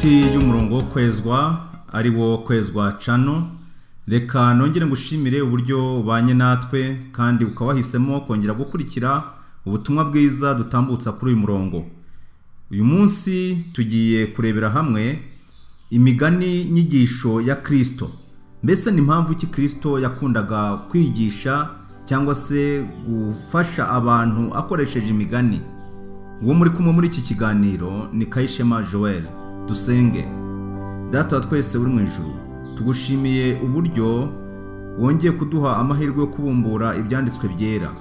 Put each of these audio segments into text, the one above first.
inshuti y'umurongo wo kwezwa ari wo kwezwa cano, reka nongere ngushimire uburyo ubanye natwe kandi ukaba wahisemo kongera gukurikira ubutumwa bwiza dutambutsa kuri uyu murongo. Uyu munsi tugiye kurebera hamwe imigani nyigisho ya Kristo. Mbese ni impamvu ki Kristo yakundaga kwigisha cyangwa se gufasha abantu akoresheje imigani? Uwo muri kumwe muri iki kiganiro ni Kayishema Joel. Dusenge. Data wa twese uri mu ijuru, tugushimiye uburyo wongeye kuduha amahirwe yo kubumbura ibyanditswe byera.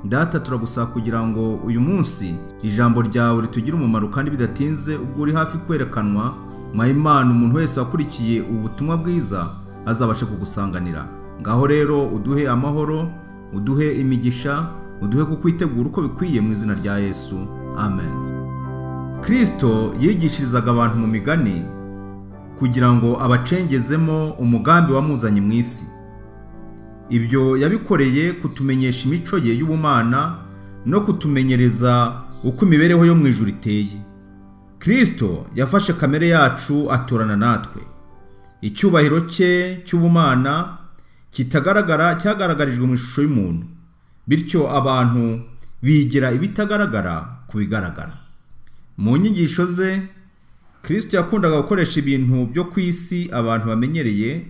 Data, turagusaba kugira ngo uyu munsi ijambo ryawe ritugire umumaro kandi bidatinze, ubwo uri hafi kwerekanwa mwa Imana, umuntu wese wakurikiye ubutumwa bwiza azabashe kugusanganira. Ngaho rero uduhe amahoro, uduhe imigisha, uduhe kukwitegura uko bikwiye mu izina rya Yesu. Amen. Kristo yigishirizaga abantu mu migani kugira ngo abacengezemo umugambi wamuzanye mu isi. Ibyo yabikoreye kutumenyesha imico ye y'ubumana no kutumenyereza uko imibereho yo mu ijuru iteye. Kristo yafashe kamere yacu aturana natwe. Icyubahiro cye cy'ubumana kitagaragara cyagaragarijwe mu ishusho y'umuntu, bityo abantu bigira ibitagaragara kubigaragara. Mu nyigisho ze, Kristo yakundaga gukoresha ibintu byo ku isi abantu bamenyereye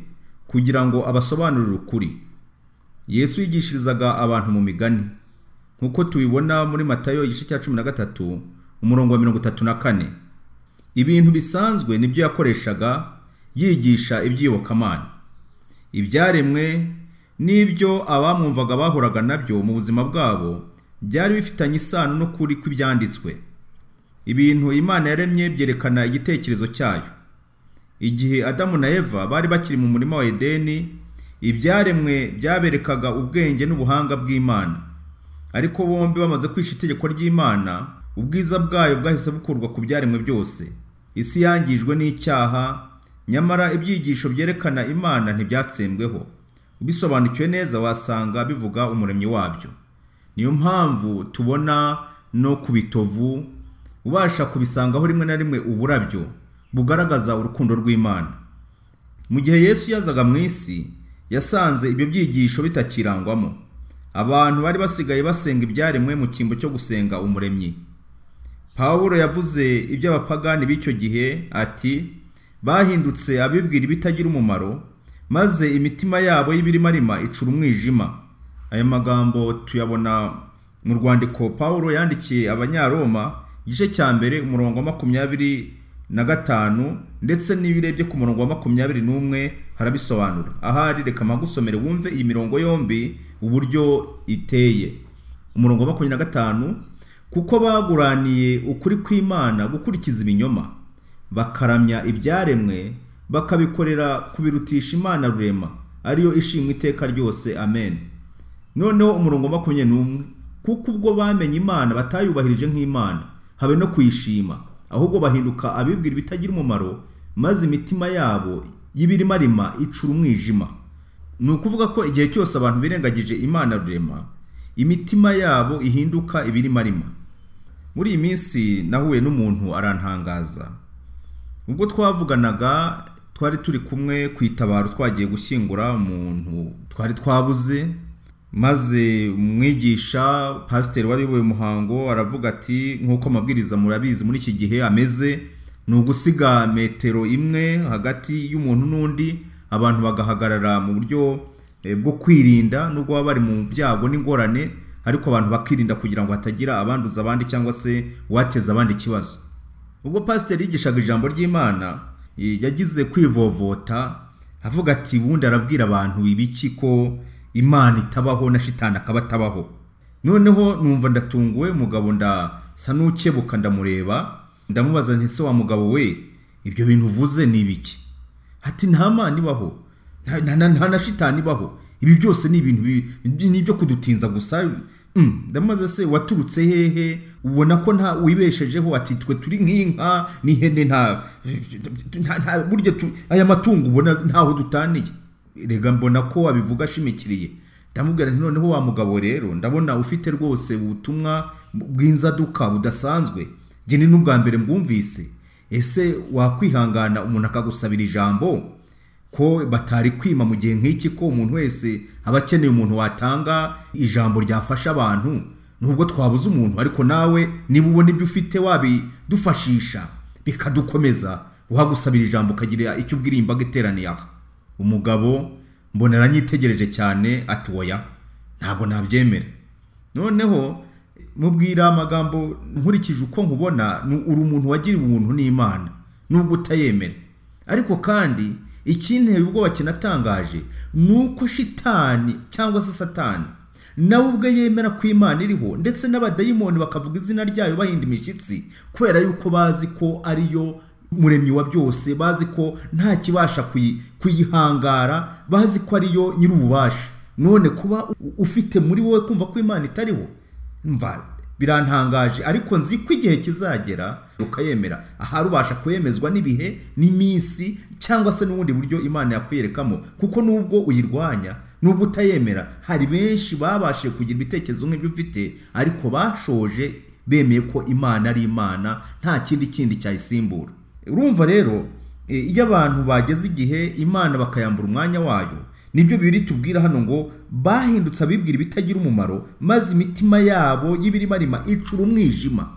kugira ngo abasobanurire ukuri. Yesu yigishirizaga abantu mu migani, nk'uko tubibona muri Matayo igice cya 13 umurongo wa 34. Ibintu bisanzwe nibyo yakoreshaga yigisha iby'iyobokamana. Ibyaremwe n'ibyo abamwumvaga bahuraga nabyo mu buzima bwabo byari bifitanye isano n'ukuri kw'ibyanditswe. Ibintu Imana yaremye byerekana igitekerezo cyayo. Igihe Adamu na Eva bari bakiri mu murima wa Edeni, ibyaremwe byaberekaga ubwenge n'ubuhanga bw'Imana. Ariko bombi bamaze kwisha itegeko ry'Imana, ubwiza bwayo bwahise bukurwa ku byaremwe byose. Isi yangijwe n'icyaha, nyamara ibyigisho byerekana Imana ntibyatsembweho. Ubisobanukiwe neza wasanga bivuga umuremyi wabyo. Niyo mpamvu tubona no ku bitovu ubasha kubisangaho rimwe na rimwe uburabyo bugaragaza urukundo rw'Imana. Mu gihe Yesu yazaga mu isi, yasanze ibyo byigisho bitakirangwamo. Abantu bari basigaye basenga ibyaremwe mu cyimbo cyo gusenga umuremyi. Pawulo yavuze iby'abapagani b'icyo gihe ati, bahindutse abibwira ibitagira umumaro, maze imitima yabo y'ibirimarima icura umwijima. Aya magambo tuyabona mu rwandiko Pawulo yandikiye Abanyaroma igice cya mbere umurongo wa 25 ndetse n'ibirebye ku murongo wa 21 harabisobanura. Ahari reka magusomere wumve iyi mirongo yombi uburyo iteye. Umurongo wa 25, kuko baguraniye ukuri kw'Imana gukurikiza ibinyoma, bakaramya ibyaremwe bakabikorera kubirutisha Imana rurema, ariyo ishimwe iteka ryose. Amen. Noneho umurongo wa 21, kuko ubwo bamenye Imana batayubahirije nk'Imana, habe no kuyishima, ahubwo bahinduka abibwira ibitagira umumaro, maze imitima yabo y'ibirimarima icura umwijima. Ni ukuvuga ko igihe cyose abantu birengagije Imana rurema, imitima yabo ihinduka ibirimarima. Muri iyi minsi nahuye n'umuntu arantangaza. Ubwo twavuganaga twari turi kumwe ku itabaro twagiye gushyingura umuntu twari twabuze, maze umwigisha pasiteri wari uyoboye umuhango aravuga ati, nk'uko amabwiriza murabizi muri iki gihe ameze, ni ugusiga metero imwe hagati y'umuntu n'undi, abantu bagahagarara mu buryo bwo kwirinda nubwo baba bari mu byago n'ingorane, ariko abantu bakirinda kugira ngo hatagira abanduza abandi cyangwa se wateza abandi ikibazo. Ubwo pasiteri yigishaga ijambo ry'Imana, yagize kwivovota avuga ati, bundi arabwira abantu ibiki ko Imana itabaho na shitani akaba atabaho. Noneho numva ndatunguwe, umugabo ndasa n'ukebuka ndamureba, ndamubaza nti, se wa mugabo we, ibyo bintu uvuze ni ibiki? Ati, nta Mana ibaho, nta na shitani ibaho, ibi byose ni ibintu nibyo kudutinza gusa. Ndamaze, se waturutse hehe? Ubona ko nta wibeshejeho? Ati, twe turi nk'inka n'ihene, nta burya aya matungo ubona ntaho dutaniye. Rega mbona ko wabivuga ashimikiriye. Ndamubwira nti, noneho wa mugabo rero, ndabona ufite rwose ubutumwa bw'inzaduka budasanzwe. Je ni n'ubwa mbere mbwumvise. ese wakwihangana umuntu akagusabira ijambo ko batari kwima mu gihe nk'iki, ko umuntu wese aba akeneye umuntu watanga ijambo ryafasha abantu? Nubwo twabuze umuntu, ariko nawe niba ubona ibyo ufite wabidufashisha bikadukomeza, uhagusabira ijambo ukagira icyo ubwira imbaga iteraniye aha. Umugabo mbona aranyitegereje cyane ati oya, ntabwo nabyemera. Noneho mubwira amagambo nkurikije uko nkubona, uri umuntu wagiriwe ubuntu n'Imana nubwo utayemera. Ariko kandi ikinteye ubwoba kinatangaje nuko shitani cyangwa se Satani nawe ubwe yemera ko Imana iriho, ndetse n'abadayimoni bakavuga izina ryayo bahinda imishyitsi, kubera yuko bazi ko ariyo muremyi wa byose, bazi ko nta kibasha kuyihangara, bazi ko ariyo nyir'ububasha. None kuba ufite muri wowe kumva ko Imana itariho, mva birantangaje. Ariko nzi ko igihe kizagera ukayemera, ahari ubasha kuyemezwa n'ibihe n'iminsi cyangwa se n'ubundi buryo Imana yakwerekamo, kuko nubwo uyirwanya, nubwo utayemera, hari benshi babashije kugira ibitekerezo nk'ibyo ufite, ariko bashoje bemeye ko Imana ari Imana, nta kindi cyayisimbura. Urumva rero iyo abantu bageze igihe Imana bakayambura umwanya wayo, nibyo bibiri tubwira hano ngo bahindutse abibwira ibitagira umumaro, maze imitima yabo y'ibirimarima icura umwijima.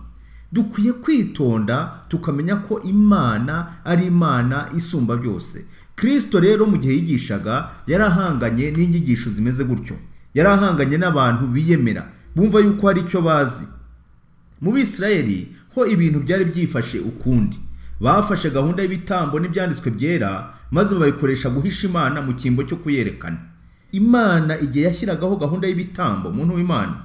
Dukwiye kwitonda tukamenya ko Imana ari Imana isumba byose. Kristo rero mu gihe yigishaga yarahanganye n'inyigisho zimeze gutyo, yarahanganye n'abantu biyemera bumva yuko hari icyo bazi. Mu Bisirayeli ho ibintu byari byifashe ukundi. Bafashe gahunda y'ibitambo n'ibyanditswe byera, maze bayikoresha guhisha Imana mu cyimbo cyo kuyerekana. Imana igihe yashyiragaho gahunda y'ibitambo, muntu w'Imana,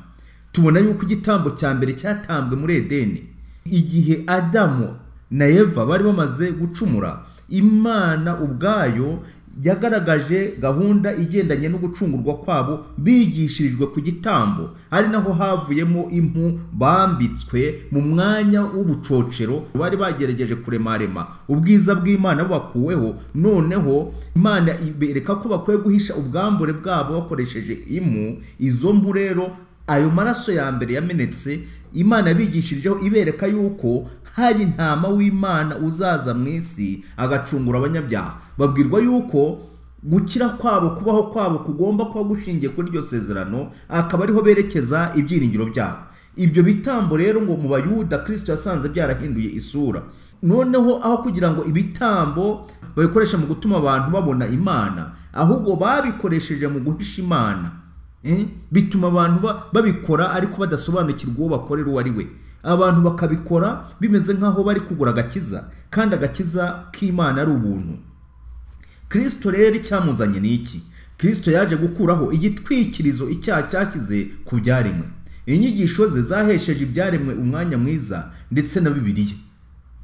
tubona yuko igitambo cya mbere cyatambwe muri Edeni. Igihe Adamu na Eva bari bamaze gucumura, Imana ubwayo yagaragaje gahunda igendanye no gucungurwa kwabo bigishirijwe ku gitambo, ari naho havuyemo impu bambitswe mu mwanya w'ubucocero bari bagerageje kuremarema ubwiza bw'Imana bakuweho. Noneho Imana ibereka ko bakwiye guhisha ubwambure bwabo bakoresheje impu. Izo mpu rero, ayo maraso ya mbere yamenetse, Imana bigishirijeho ibereka yuko hari intama w'Imana uzaza mu isi agacungura abanyabyaha. Babwirwa yuko gukira kwabo, kubaho kwabo kugomba kuba gushingiye kuri iryo sezerano, akaba ariho berekeza ibyiringiro byabo. Ibyo bitambo rero ngo mu Bayuda Kristo yasanze byarahinduye isura. Noneho aho kugira ngo ibitambo babikoresha mu gutuma abantu babona Imana, ahubwo babikoresheje mu guhisha Imana. Bituma abantu babikora ariko badasobanukirwa uwo bakorera uwo ari we. Abantu bakabikora bimeze nk'aho bari kugura agakiza, kandi agakiza k'Imana ari ubuntu. Kristo rero icyamuzanye ni iki? Kristo yaje gukuraho igitwikirizo icyaha cyakize ku byaremwe. Inyigisho ze zahesheje ibyaremwe umwanya mwiza ndetse na Bibiliya.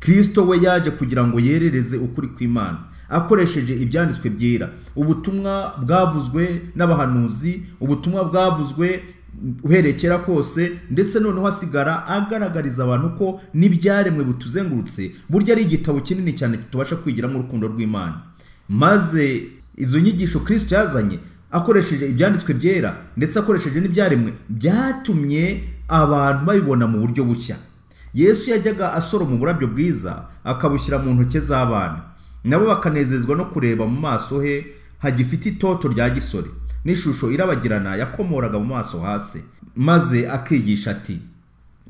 Kristo we yaje kugira ngo yerereze ukuri kw'Imana akoresheje ibyanditswe byera, ubutumwa bwavuzwe n'abahanuzi, ubutumwa bwavuzwe uherekera kose, ndetse noneho hasigara agaragariza abantu ko n'ibyaremwe butuzengurutse burya ari igitabo kinini cyane kitubasha kwigiramo urukundo rw'Imana. Maze izo nyigisho Kristo yazanye akoresheje ibyanditswe byera ndetse akoresheje n'ibyaremwe, byatumye abantu babibona mu buryo bushya. Yesu yajyaga asoroma uburabyo bwiza akabushyira mu ntoke z'abana, nabo bakanezezwa no kureba mu maso he hagifite itoto rya gisore, n'ishusho irabagirana yakomoraga mu maso hasi. Maze akigisha ati,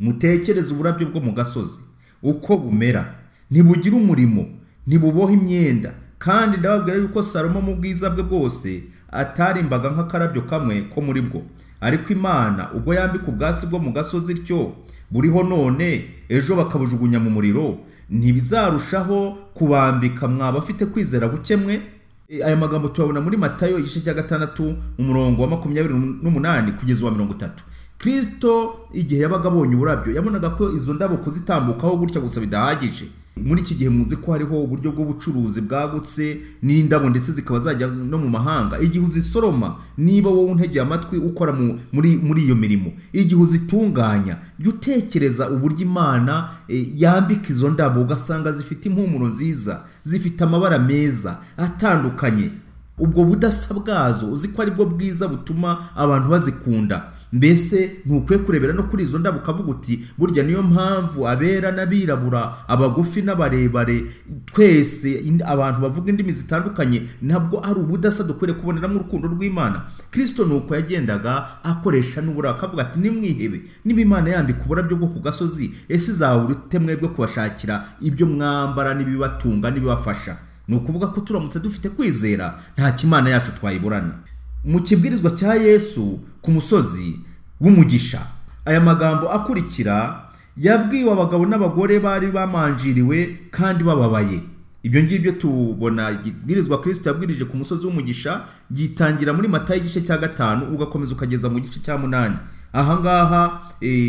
mutekereze uburabyo bwo mu gasozi uko bumera, ntibugira umurimo, ntibuboha imyenda, kandi ndababwira yuko Salomo mu bwiza bwe bwose atarimbaga nk'akarabyo kamwe ko muri bwo. Ariko Imana ubwo yambika ubwatsi bwo mu gasozi ityo buriho none, ejo bakabujugunya mu muriro, ntibizarushaho kubambika mwaba afite kwizera gukemwe? Aya magambo tuyabona muri Matayo igice cya 6 umurongo wa 28 kugeza wa 30. Kristo igihe yabaga abonye uburabyo yabonaga ko izo ndabo kuzitambukaho gutya gusa bidahagije. Muri iki gihe muzi ko hariho uburyo bwo bucuruzi bwagutse n'indabo ndetse zikaba zajya no mu mahanga. Igihe uzisoroma, niba wowe untegeye amatwi ukora muri iyo mirimo, igihe uzitunganya, jya utekereza uburyo Imana yambika izo ndabo ugasanga zifite impumuro nziza, zifite amabara meza atandukanye. Ubwo budasa bwazo uzi ko ari bwo bwiza butuma abantu bazikunda. mbese ntukwiye kurebera no kuri izo ndabo ukavuga uti burya niyo mpamvu abera n'abirabura, abagufi n'abarebare, twese abantu bavuga indimi zitandukanye ntabwo ari ubudasa dukwiriye kuboneramo urukundo rw'Imana. Kristo nuko yagendaga akoresha n'ubura akavuga ati nimwihebe, niba Imana yambika uburabyo bwo ku gasozi, ese izawurute mwebwe kubashakira ibyo mwambara n'ibibatunga n'ibibafasha. Ni ukuvuga ko turamutse dufite kwizera nta kimana yacu twayiburana. Mu kibwirizwa cya Yesu ku musozi w'umugisha, aya magambo akurikira yabwiwe abagabo n'abagore bari bamanjiriwe kandi bababaye. Ibyo ngibyo tubona igibwirizwa Kristo yabwirije ku musozi w'umugisha gitangira muri Matayo igice cya 5 ugakomeza ukageza mu gice cya 8. Ahangaha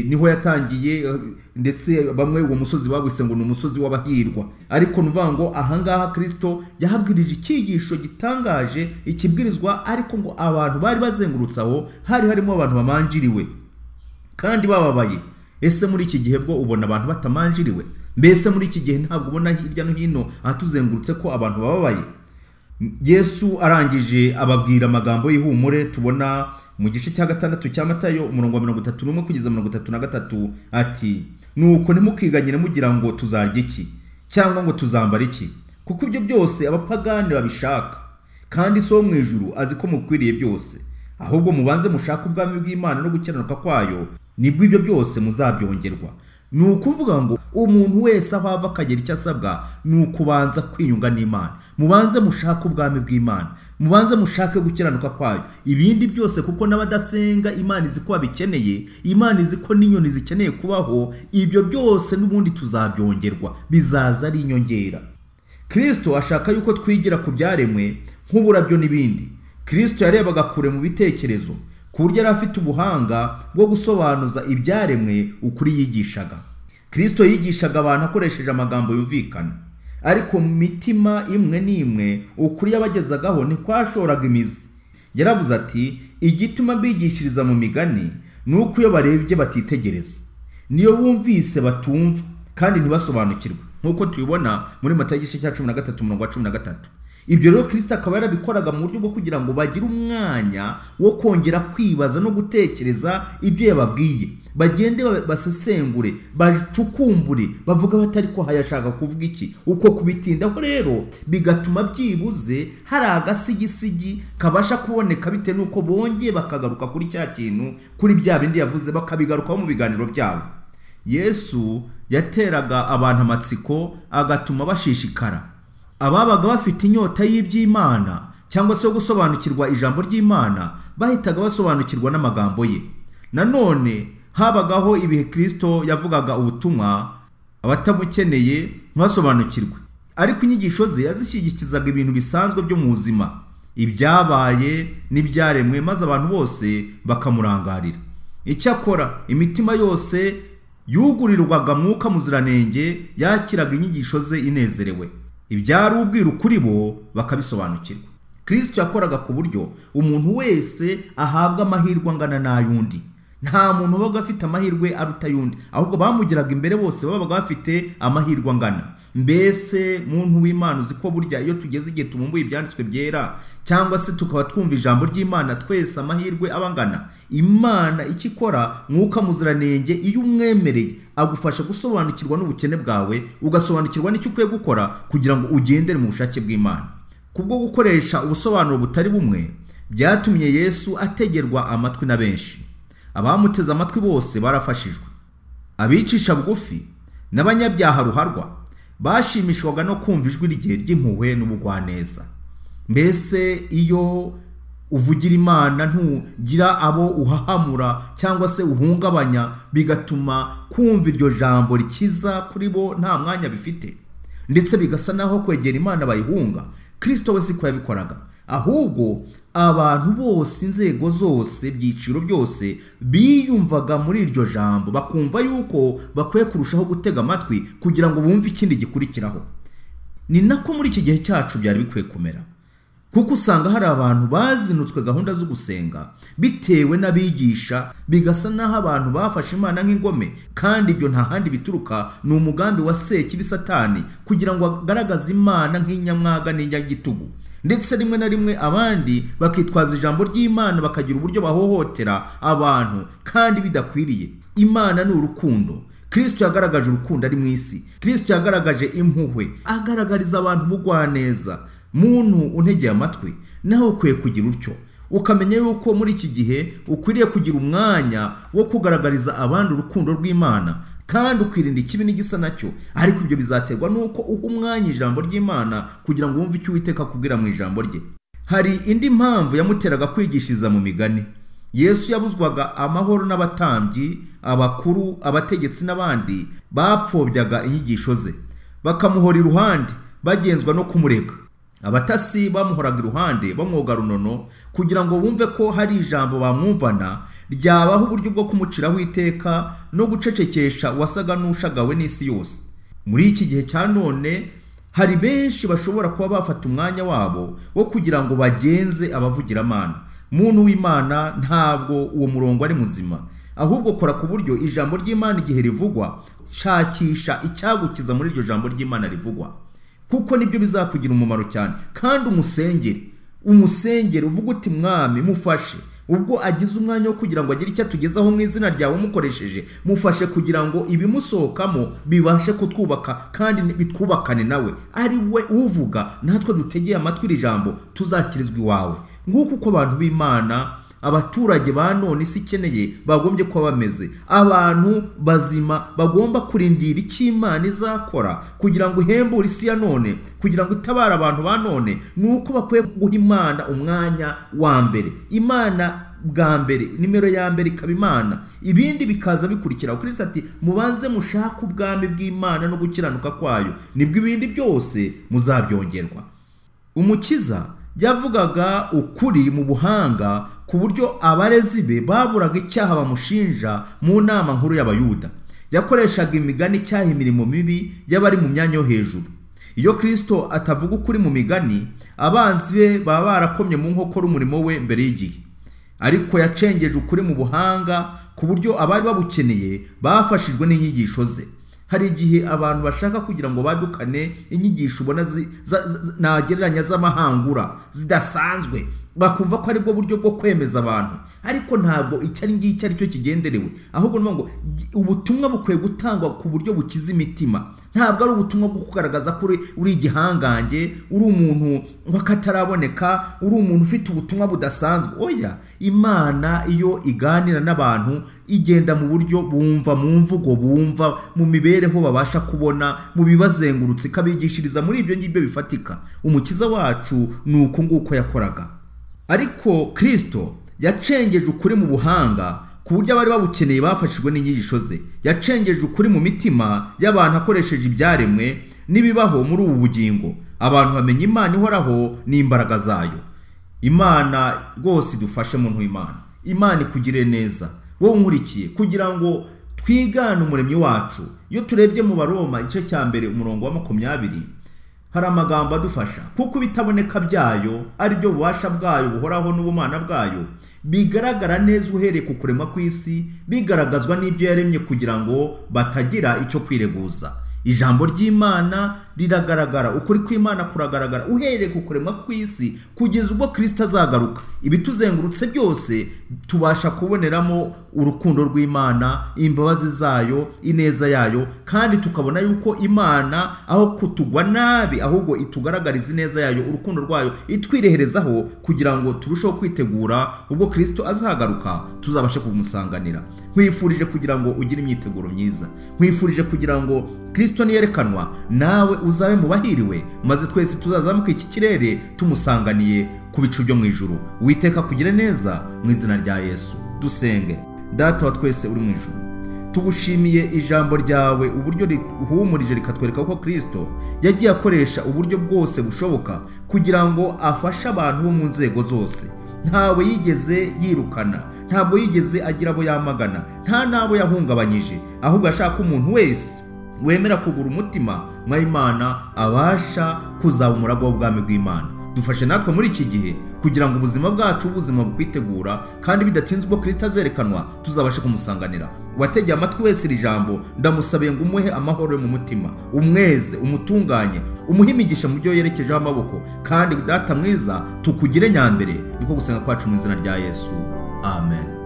niho yatangiye, ndetse bamwe uwo musozi babwise ngo ni umusozi w'abahirwa. Ariko nuvuga ngo ahangaha Kristo yahabwirije icyigisho gitangaje, ikibwirizwa ariko ngo abantu bari bazengurutse aho hari harimo abantu bamanjiriwe kandi bababaye. Ese muri iki gihe bwo ubona abantu batamanjiriwe? Mbese muri iki gihe ntabwo ubona hirya no hino ahatuzengurutse ko abantu bababaye? Yesu arangije ababwira amagambo y'ihumure, tubona mu gice cya 6 cya Matayo umurongo wa 31 kugeza 33 ati nuko ntimukiganyire mugira ngo tuzarya iki cyangwa ngo tuzambara iki, kuko ibyo byose abapagani babishaka, kandi so mu ijuru azi ko mukwiriye byose. Ahubwo mubanze mushaka ubwami bw'Imana no gukiranuka kwayo, nibwo ibyo byose muzabyongerwa. Ni ukuvuga ngo umuntu wese aho ava akagera icyo asabwa ni ukubanza kwiyunga n'Imana. Mubanze mushaka ubwami bw'Imana, mubanze mushake gukiranuka kwayo, ibindi byose kuko n'abadasenga Imana izi ko babikeneye, Imana izi ko n'inyoni zikeneye kubaho, ibyo byose n'ubundi tuzabyongerwa, bizaza ari inyongera. Kristo ashaka yuko twigira ku byaremwe nk'uburabyo n'ibindi. Kristo yarebaga kure mu bitekerezo, ku buryo yari afite ubuhanga bwo gusobanuza ibyaremwe ukuri yigishaga. Kristo yigishaga abantu akoresheje amagambo yumvikana, ariko mu mitima imwe n'imwe ukuri yabagezagaho ntikwashoraga imizi. Yaravuze ati igituma mbigishiriza mu migani ni uko iyo barebye batitegereza, niyo bumvise batumva kandi ntibasobanukirwe, nk'uko tubibona muri Matayo igice cya 13 umurongo wa 13. Ibyo rero Kristo akaba yarabikoraga mu buryo bwo kugira ngo bagire umwanya wo kongera kwibaza no gutekereza ibyo yababwiye, bagende basesengure, bacukumbure, bavuga batari ko hayashaka kuvuga iki. Uko kubitindaho rero bigatuma byibuze hari agasigisigi kabasha kuboneka bite nuko bongeye bakagaruka kuri cya kintu, kuri bya bindi yavuze bakabigarukaho mu biganiro byabo. Yesu yateraga abantu amatsiko agatuma bashishikara. Ababaga bafite inyota y'iby'Imana cyangwa se gusobanukirwa ijambo ry'Imana bahitaga basobanukirwa n'amagambo ye. Nanone habagaho ibihe Kristo yavugaga ubutumwa abatamukeneye ntibasobanukirwe, ariko inyigisho ze yazishyigikizaga ibintu bisanzwe byo mu buzima, ibyabaye n'ibyaremwe, maze abantu bose bakamurangarira. Icyakora imitima yose yugurirwaga Mwuka Muziranenge yakiraga inyigisho ze inezerewe, ibyari ubwiru kuri bo bakabisobanukirwa. Kristo yakoraga ku buryo umuntu wese ahabwa amahirwe angana n'ayundi. Nta muntu wabaga afite amahirwe aruta yundi, ahubwo bamugiraga imbere bose babaga bafite amahirwe angana. Mbese muntu w'Imana uzi ko burya iyo tugeze igihe tumumbuye ibyanditswe byera cyangwa se tukaba twumva ijambo ry'Imana twese amahirwe abangana. Imana ikikora Mwuka Muziranenge iyo umwemereye agufasha gusobanukirwa n'ubukene bwawe, ugasobanukirwa n'icyo ukwiye gukora kugira ngo ugendere mu bushake bw'Imana. Kubwo gukoresha ubusobanuro butari bumwe byatumye Yesu ategerwa amatwi na benshi. Abamuteze amatwi bose barafashijwe. Abicisha bugufi n'abanyabyaha ruharwa bashimishwaga no kumva ijwi rye ry'impuhwe n'ubugwaneza. Mbese iyo uvugira Imana ntugira abo uhahamura cyangwa se uhungabanya, bigatuma kumva iryo jambo rikiza kuri bo nta mwanya bifite, ndetse bigasa naho kwegera Imana bayihunga. Kristo we siko yabikoraga, ahubwo abantu bose, inzego zose, byiciro byose biyumvaga muri iryo jambo, bakumva yuko bakwiye kurushaho gutega amatwi kugira ngo bumve ikindi gikurikiraho. Ni nako muri iki gihe cyacu byari bikwiye kumera, kuko usanga hari abantu bazinutswe gahunda zo gusenga bitewe n'abigisha, bigasa naho abantu bafashe Imana nk'ingome, kandi ibyo nta handi bituruka, ni umugambi wa Sekibi Satani kugira ngo agaragaze Imana nk'inyamwaga n'inyagitugu. ndetse rimwe na rimwe abandi bakitwaza ijambo ry'Imana bakagira uburyo bahohotera abantu kandi bidakwiriye. Imana ni urukundo. Kristo yagaragaje urukundo ari mu isi. Kristo yagaragaje impuhwe, agaragariza abantu ubugwaneza. Muntu untegeye amatwi, nawe ukwiye kugira utyo, ukamenya yuko muri iki gihe ukwiriye kugira umwanya wo kugaragariza abandi urukundo rw'Imana, kandi ukirinda ikibi n'igisa nacyo. Ariko ibyo bizaterwa nuko uha umwanya ijambo ry'Imana kugira ngo wumve icyo Uwiteka akubwira mu ijambo rye. Hari indi mpamvu yamuteraga kwigishiriza mu migani. Yesu yabuzwaga amahoro n'abatambyi, abakuru, abategetsi n'abandi bapfobyaga inyigisho ze, bakamuhora iruhande bagenzwa no kumurega. Abatasi bamuhoraga iruhande bamwoga runono kugira ngo bumve ko hari ijambo bamwumvana ryabaho uburyo bwo kumuciraho iteka no gucecekesha wasaga n'ushagawe n'isi yose. Muri iki gihe cya none hari benshi bashobora kuba bafata umwanya wabo wo kugira ngo bagenze abavugiramana. Muntu w'Imana ntabwo uwo murongo ari muzima, ahubwo kora ku buryo ijambo ry'Imana igihe rivugwa, shakisha icyagukiza muri iryo jambo ry'Imana rivugwa, kuko nibyo bizakugira umumaro cyane. Kandi umusengere uvuga uti mwami mufashe, ubwo agize umwanya wo kugira ngo agire icyo atugezaho mu izina ryawe umukoresheje, mufashe kugira ngo ibimusohokamo bibashe kutwubaka kandi bitwubakane nawe. Ari we uvuga, natwe dutegeye amatwi iri jambo tuzakirizwa iwawe. Nguko uko abantu b'Imana, abaturage ba none isi ikeneye bagombye kuba bameze. Abantu bazima bagomba kurindira icyo Imana izakora kugira ngo ihembure isi ya none, kugira ngo itabare abantu ba none. Nuko bakwiye guha Imana umwanya wa mbere. Imana bwa mbere, nimero ya mbere ikaba Imana, ibindi bikaza bikurikira. Kristo ati mubanze mushaka ubwami bw'Imana no gukiranuka kwayo, nibwo ibindi byose muzabyongerwa. Umukiza yavugaga ukuri mu buhanga ku buryo abarezi be baburaga icyaha bamushinja mu nama nkuru y'Abayuda. Yakoreshaga imigani icyaha imirimo mibi y'abari mu myanya yo hejuru. Iyo Kristo atavuga ukuri mu migani, abanzi be baba barakomye mu nkokora umurimo we mbere y'igihe. Ariko yacengeje ukuri mu buhanga ku buryo abari babukeneye bafashijwe n'inyigisho ze. Hari igihe abantu bashaka kugira ngo badukane inyigisho ubona nagereranya z'amahangura zidasanzwe, bakumva ko ari bwo buryo bwo kwemeza abantu, ariko ntabwo icyari ngicyo ari cyo kigenderewe. Ahubwo ngo ubutumwa bukwiye gutangwa ku buryo bukiza imitima. Ntabwo ari ubutumwa bwo kugaragaza ko uri igihangange, uri umuntu wakataraboneka, uri umuntu ufite ubutumwa budasanzwe. Oya, Imana iyo iganira n'abantu igenda mu buryo bumva, mu mvugo bumva, mu mibereho babasha kubona, mu bibazengurutse, ikabigishiriza muri ibyo ngibyo bifatika. Umukiza wacu ni uko nguko yakoraga. Ariko Kristo yacengeje ukuri mu buhanga ku buryo abari babukeneye bafashijwe n'inyigisho ze. Yacengeje ukuri mu mitima y'abantu akoresheje ibyaremwe n'ibibaho muri ubu bugingo. Abantu bamenya Imana ihoraho n'imbaraga zayo. Imana rwose idufashe muntu w'Imana. Imana ikugire neza wowe unkurikiye, kugira ngo twigane umuremyi wacu. Iyo turebye mu Baroma igice cya mbere umurongo wa 20, hari amagambo adufasha, kuko bitaboneka byayo ari byo bubasha bwayo buhoraho n'ubumana bwayo bigaragara neza uhereye ku kuremwa kw'isi, bigaragazwa n'ibyo yaremye kugira ngo batagira icyo kwireguza. Ijambo ry'Imana riragaragara, ukuri kw'Imana kuragaragara uhereye ku kuremwa kw'isi kugeza ubwo Kristo azagaruka. Ibituzengurutse byose tubasha kuboneramo urukundo rw'Imana, imbabazi zayo, ineza yayo, kandi tukabona yuko Imana aho kutugwa nabi ahubwo itugaragariza ineza yayo, urukundo rwayo itwireherezaho kugira ngo turusheho kwitegura ubwo Kristo azagaruka tuzabashe kumusanganira. Nkwifurije kugira ngo ugire imyiteguro myiza. Nkwifurije kugira ngo Kristo niyerekanwa nawe uzabe mu bahiriwe, maze twese tuzazamuka iki kirere tumusanganiye ku bicu byo mu ijuru. Uwiteka kugire neza mu izina rya Yesu. Dusenge. Data wa twese uri mu ijuru, tugushimiye ijambo ryawe uburyo rihumurije rikatwereka ko Kristo yagiye akoresha uburyo bwose bushoboka kugira ngo afashe abantu bo mu nzego zose. Ntawe yigeze yirukana, ntabwo yigeze agira abo yamagana, nta nabo yahungabanyije, ahubwo ashaka umuntu wese wemera kugura umutima mwa Imana abasha kuzaba umuragwa w'ubwami bw'Imana. dufashe natwe muri iki gihe kugira ngo ubuzima bwacu ubuzima bukwitegura kandi bidatinze ubwo Kristo azerekanwa tuzabashe kumusanganira. Wategeye amatwi wese iri jambo ndamusabiye ngo umuhe amahoro mu mutima, umweze, umutunganye, umuhe imigisha mu byo yerekejeho amaboko, kandi data mwiza tukugire nyambere. Niko gusenga kwacu mu izina rya Yesu, amen.